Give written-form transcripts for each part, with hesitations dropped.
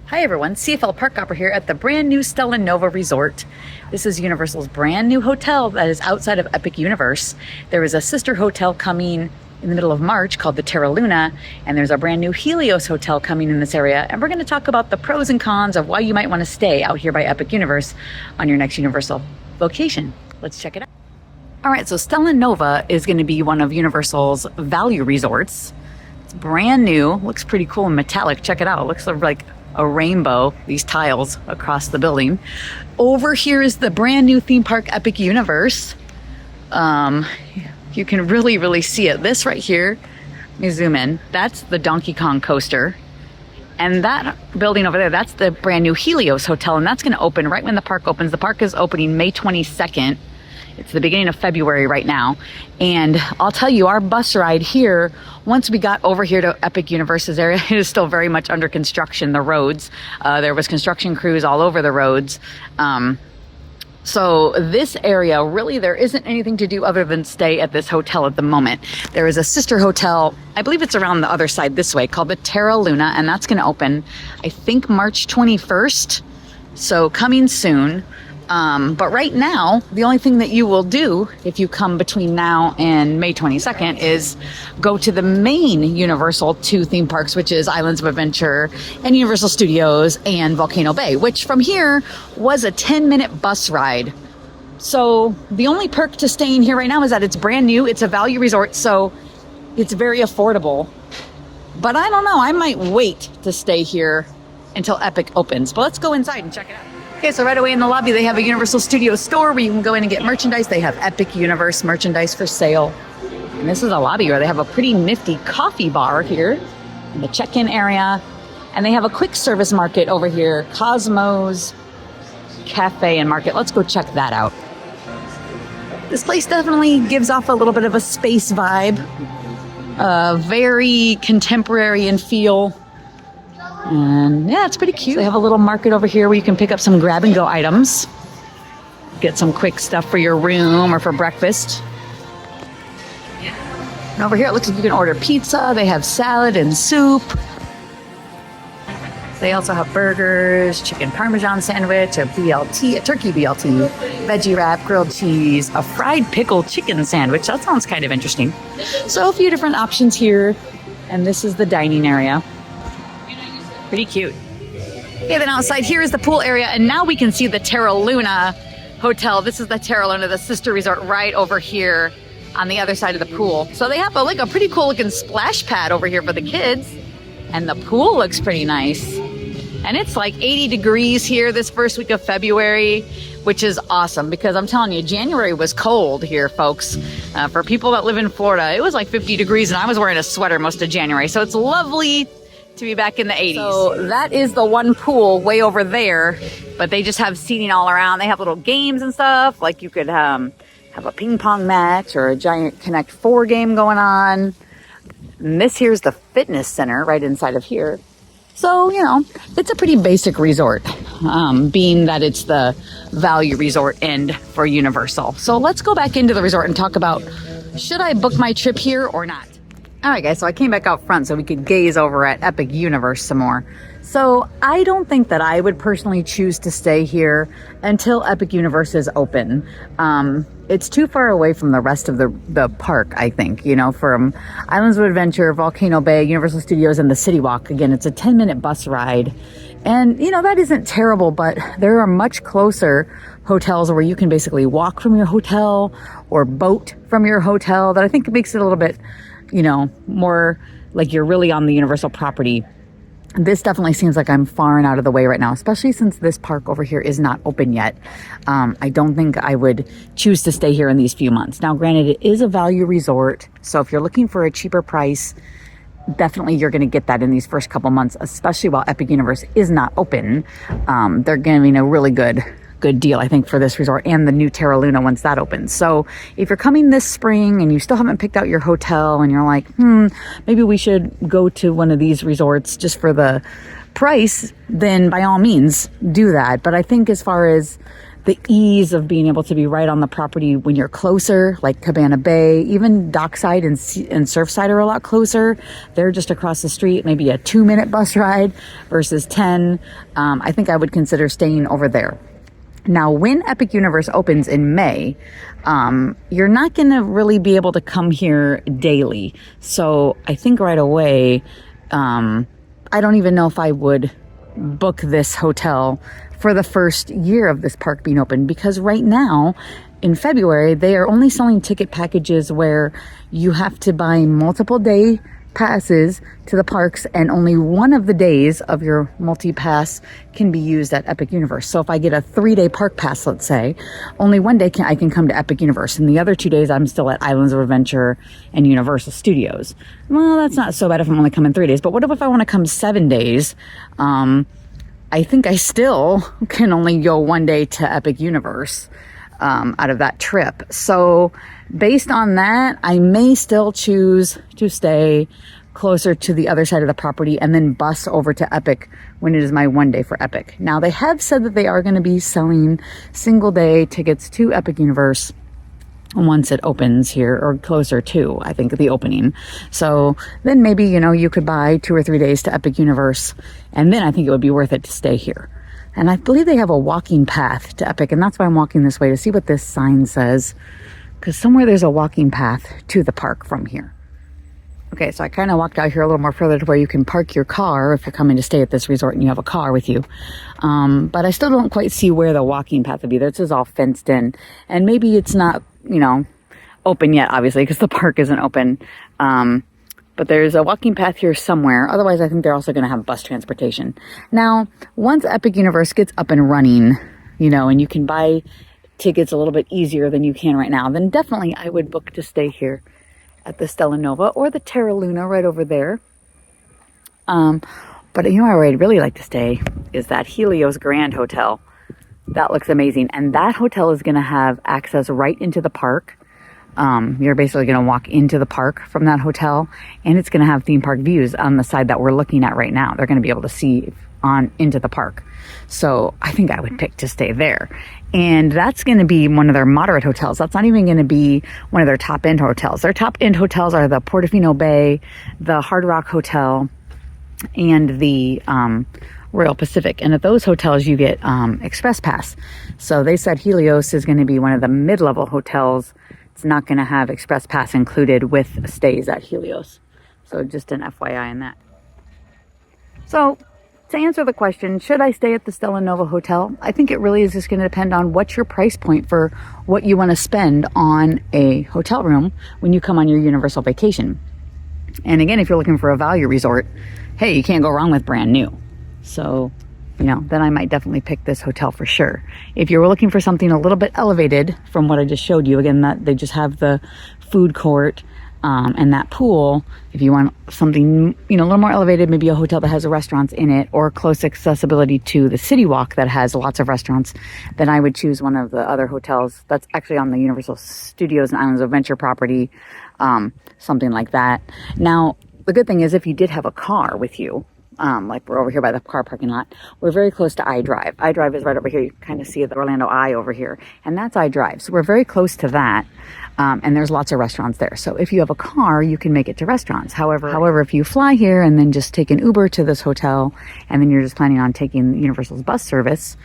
Hi everyone, CFL Park Hopper here at the brand new Stella Nova Resort. This is Universal's brand new hotel that is outside of Epic Universe. There is a sister hotel coming in the middle of March called the Terra Luna, and there's a brand new Helios hotel coming in this area. And we're going to talk about the pros and cons of why you might want to stay out here by Epic Universe on your next Universal vacation. Let's check it out. All right, so Stella Nova is going to be one of Universal's value resorts. It's brand new, looks pretty cool and metallic. Check it out. It looks like a rainbow, these tiles across the building. Over here is the brand new theme park Epic Universe. You can really see it. This right here, let me zoom in. That's the Donkey Kong coaster. And that building over there, that's the brand new Helios Hotel, and that's going to open right when the park opens. The park is opening May 22nd. It's the beginning of February right now. And I'll tell you, our bus ride here, once we got over here to Epic Universe's area, it is still very much under construction, the roads. There was construction crews all over the roads. So this area, really, there isn't anything to do other than stay at this hotel at the moment. There is a sister hotel, I believe it's around the other side this way, called the Terra Luna, and that's going to open, I think, March 21st. So coming soon. But right now, the only thing that you will do if you come between now and May 22nd is go to the main Universal 2 theme parks, which is Islands of Adventure and Universal Studios and Volcano Bay, which from here was a 10-minute bus ride. So the only perk to staying here right now is that it's brand new. It's a value resort, so it's very affordable. But I don't know, I might wait to stay here until Epic opens. But let's go inside and check it out. Okay, so right away in the lobby, they have a Universal Studios store where you can go in and get merchandise. They have Epic Universe merchandise for sale. And this is a lobby where they have a pretty nifty coffee bar here in the check-in area. And they have a quick service market over here, Cosmos Cafe and Market. Let's go check that out. This place definitely gives off a little bit of a space vibe. Very contemporary in feel. And yeah, it's pretty cute. They have a little market over here where you can pick up some grab and go items. Get some quick stuff for your room or for breakfast. And over here it looks like you can order pizza. They have salad and soup. They also have burgers, chicken parmesan sandwich, a BLT, a turkey BLT, veggie wrap, grilled cheese, a fried pickle chicken sandwich. That sounds kind of interesting. So a few different options here. And this is the dining area. Pretty cute. Okay, then outside here is the pool area, and now we can see the Terra Luna Hotel. This is the Terra Luna, the sister resort, right over here on the other side of the pool. So they have a pretty cool looking splash pad over here for the kids, and the pool looks pretty nice. And it's like 80 degrees here this first week of February, which is awesome because I'm telling you, January was cold here, folks. For people that live in Florida, it was like 50 degrees, and I was wearing a sweater most of January. So it's lovely to be back in the 80s. So that is the one pool way over there, but they just have seating all around. They have little games and stuff, like you could have a ping pong match or a giant Connect 4 game going on. And this here's the fitness center right inside of here. So, you know, it's a pretty basic resort, being that it's the value resort end for Universal. So let's go back into the resort and talk about, should I book my trip here or not? All right, guys, so I came back out front so we could gaze over at Epic Universe some more. So I don't think that I would personally choose to stay here until Epic Universe is open. It's too far away from the rest of the park, I think, you know, from Islands of Adventure, Volcano Bay, Universal Studios, and the City Walk. Again, it's a 10-minute bus ride. And, you know, that isn't terrible, but there are much closer hotels where you can basically walk from your hotel or boat from your hotel that I think makes it a little bit, you know, more like you're really on the Universal property. This definitely seems like I'm far and out of the way right now, especially since this park over here is not open yet. I don't think I would choose to stay here in these few months. Now, granted, it is a value resort, so if you're looking for a cheaper price, definitely you're going to get that in these first couple months, especially while Epic Universe is not open. They're giving a really good deal, I think, for this resort and the new Terra Luna once that opens. So if you're coming this spring and you still haven't picked out your hotel and you're like, maybe we should go to one of these resorts just for the price, then by all means do that. But I think as far as the ease of being able to be right on the property when you're closer, like Cabana Bay, even Dockside and Surfside are a lot closer. They're just across the street, maybe a 2-minute bus ride versus 10. I think I would consider staying over there. Now, when Epic Universe opens in May, you're not going to really be able to come here daily. So I think right away, I don't even know if I would book this hotel for the first year of this park being open, because right now in February, they are only selling ticket packages where you have to buy multiple day passes to the parks, and only one of the days of your multi-pass can be used at Epic Universe. So if I get a 3-day park pass, let's say, only one day I can come to Epic Universe, and the other 2 days I'm still at Islands of Adventure and Universal Studios. Well, that's not so bad if I'm only coming 3 days, but what if I want to come 7 days? I think I still can only go 1 day to Epic Universe out of that trip. So based on that, I may still choose to stay closer to the other side of the property and then bus over to Epic when it is my 1 day for Epic. Now, they have said that they are going to be selling single day tickets to Epic Universe once it opens here, or closer to, I think, the opening. So then maybe, you could buy 2 or 3 days to Epic Universe, and then I think it would be worth it to stay here. And I believe they have a walking path to Epic, and that's why I'm walking this way, to see what this sign says, because somewhere there's a walking path to the park from here. Okay, so I kind of walked out here a little more further to where you can park your car if you're coming to stay at this resort and you have a car with you. But I still don't quite see where the walking path would be. This is all fenced in, and maybe it's not, open yet, obviously, because the park isn't open. But there's a walking path here somewhere. Otherwise, I think they're also going to have bus transportation. Now, once Epic Universe gets up and running, and you can buy tickets a little bit easier than you can right now, then definitely I would book to stay here at the Stella Nova or the Terra Luna right over there. But where I'd really like to stay is that Helios Grand Hotel. That looks amazing. And that hotel is going to have access right into the park. You're basically going to walk into the park from that hotel, and it's going to have theme park views on the side that we're looking at right now. They're going to be able to see on into the park. So I think I would pick to stay there. And that's going to be one of their moderate hotels. That's not even going to be one of their top end hotels. Their top end hotels are the Portofino Bay, the Hard Rock Hotel, and the Royal Pacific. And at those hotels you get Express Pass. So they said Helios is going to be one of the mid-level hotels. It's not going to have Express Pass included with stays at Helios. So just an FYI on that. So to answer the question, should I stay at the Stella Nova Hotel? I think it really is just going to depend on what's your price point for what you want to spend on a hotel room when you come on your Universal vacation. And again, if you're looking for a value resort, hey, you can't go wrong with brand new. So, then I might definitely pick this hotel for sure. If you were looking for something a little bit elevated from what I just showed you, again, that they just have the food court and that pool. If you want something, a little more elevated, maybe a hotel that has restaurants in it or close accessibility to the City Walk that has lots of restaurants, then I would choose one of the other hotels that's actually on the Universal Studios and Islands of Adventure property, something like that. Now, the good thing is if you did have a car with you, like we're over here by the car parking lot, we're very close to iDrive. iDrive is right over here. You kind of see the Orlando Eye over here, and that's iDrive. So we're very close to that, and there's lots of restaurants there. So if you have a car, you can make it to restaurants. However, if you fly here and then just take an Uber to this hotel, and then you're just planning on taking Universal's bus service,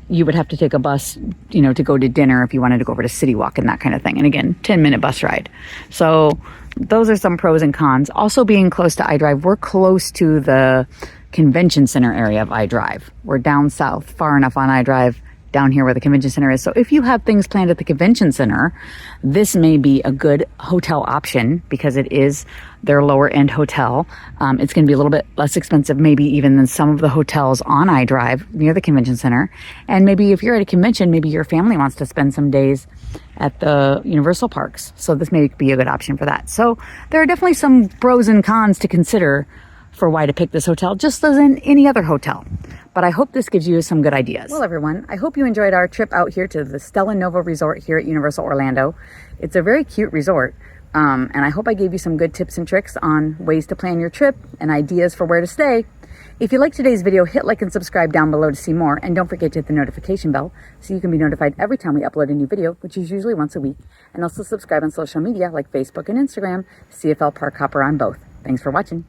you would have to take a bus, to go to dinner if you wanted to go over to City Walk and that kind of thing. And again, 10-minute bus ride. So those are some pros and cons. Also being close to iDrive, we're close to the convention center area of iDrive. We're down south, far enough on iDrive, down here where the convention center is. So if you have things planned at the convention center, this may be a good hotel option because it is their lower end hotel. It's going to be a little bit less expensive, maybe even than some of the hotels on iDrive near the convention center. And maybe if you're at a convention, maybe your family wants to spend some days at the Universal parks. So this may be a good option for that. So there are definitely some pros and cons to consider for why to pick this hotel, just as in any other hotel. But I hope this gives you some good ideas. Well, everyone, I hope you enjoyed our trip out here to the Stella Nova Resort here at Universal Orlando. It's a very cute resort, and I hope I gave you some good tips and tricks on ways to plan your trip and ideas for where to stay. If you liked today's video, hit like and subscribe down below to see more, and don't forget to hit the notification bell so you can be notified every time we upload a new video, which is usually once a week. And also subscribe on social media like Facebook and Instagram, CFL Park Hopper on both. Thanks for watching.